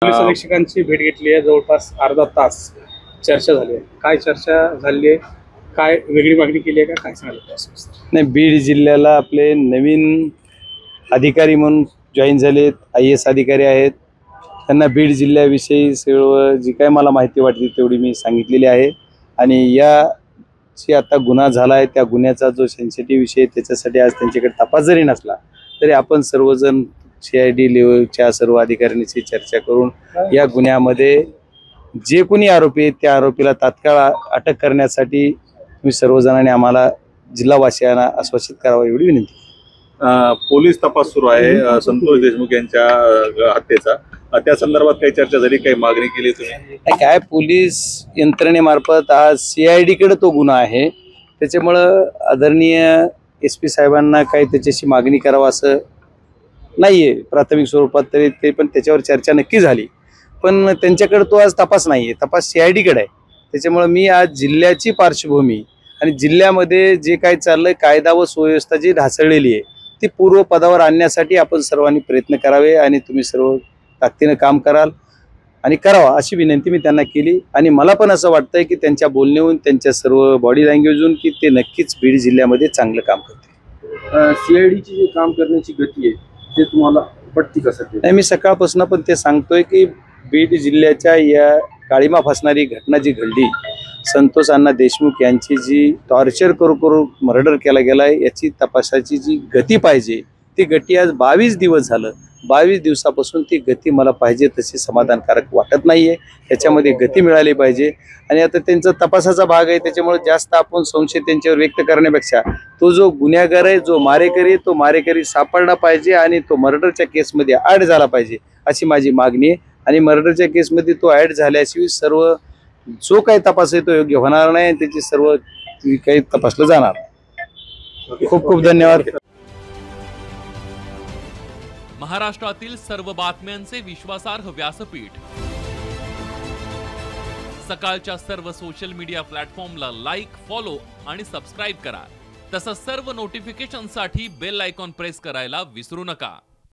Police अधीक्षकांची भेट घेतली आहे। जवळपास अर्धा तास चर्चा झाली आहे। काय चर्चा झाली आहे, काय वेगळी मागणी केली आहे का, काय सांगाल? नाही, बीड जिल्ह्याला आपले नवीन अधिकारी म्हणून जॉईन झालेत, IAS अधिकारी आहेत। त्यांना बीड जिल्ह्याविषयी सर्व जी काय मला माहिती वाटली तेवढी मी सांगितलेली आहे। आणि या जी आता गुन्हा झाला आहे त्या गुन्ह्याचा जो सेन्सिटिव्ह विषय त्याच्यासाठी आज त्यांच्याकडे तपास जरी नसला तरी आपण सर्वजण CID लेवलच्या सर्व अधिकाऱ्यांशी चर्चा करून या गुन्ह्यामध्ये जे कोणी आरोपी आहेत त्या आरोपीला तात्काळ अटक करण्यासाठी तुम्ही सर्वजणांनी आम्हाला जिल्हावासियांना आश्वासित करावं एवढी विनंती। पोलीस तपास सुरू आहे संतोष देशमुख यांच्या हत्येचा, त्या संदर्भात काही चर्चा झाली, काही मागणी केली तुम्ही? काय पोलीस यंत्रणेमार्फत आज CID कडे तो गुन्हा आहे, त्याच्यामुळं आदरणीय SP साहेबांना काही त्याच्याशी मागणी करावं असं नाहीये प्राथमिक स्वरूपात, तरी ते पण त्याच्यावर चर्चा नक्की झाली। पण त्यांच्याकडे तो आज तपास नाहीये, तपास CID कडे आहे। त्याच्यामुळे मी आज जिल्ह्याची पार्श्वभूमी आणि जिल्ह्यामध्ये जे काही चाललंय कायदा व सुव्यवस्था जी ढासळलेली आहे ती पूर्वपदावर आणण्यासाठी आपण सर्वांनी प्रयत्न करावे आणि तुम्ही सर्व ताकदीने काम कराल आणि करावा अशी विनंती मी त्यांना केली। आणि मला पण असं वाटतंय की त्यांच्या बोलण्यावरून त्यांच्या सर्व बॉडी लँग्वेजवरून की ते नक्कीच बीड जिल्ह्यामध्ये चांगलं काम करतील। CID ची जी काम करण्याची गती आहे ते तुम्हाला पटती का? नाही, मी सकाळपासून पण ते सांगतोय की बीड जिल्ह्याच्या या काळीमा फासणारी घटना जी घडली, संतोष अण्णा देशमुख यांची जी टॉर्चर करू मर्डर केला गेलाय याची तपासाची जी गती पाहिजे ती गती आज 22 दिवस झालं, 22 दिवसापासून ती गती मला पाहिजे तशी समाधानकारक वाटत नाहीये। त्याच्यामध्ये गती मिळाली पाहिजे आणि आता त्यांचा तपासाचा भाग आहे, त्याच्यामुळे जास्त आपण संशय त्यांच्यावर व्यक्त करण्यापेक्षा तो जो गुन्हेगार आहे, जो मारेकरी आहे, तो मारेकरी सापडला पाहिजे आणि तो मर्डरच्या केसमध्ये ॲड झाला पाहिजे अशी माझी मागणी आहे। आणि मर्डरच्या केसमध्ये तो ॲड झाल्याशिवाय सर्व जो काही तपास आहे तो योग्य होणार नाही, त्याची सर्व काही तपासलं जाणार। खूप खूप धन्यवाद। महाराष्ट्रातील सर्व बातम्यांचे विश्वासार्ह व्यासपीठ, सकाळच्या सर्व सोशल मीडिया प्लॅटफॉर्मला लाईक, फॉलो आणि सबस्क्राईब करा। तसंच सर्व नोटिफिकेशनसाठी बेल आयकॉन प्रेस करायला विसरू नका।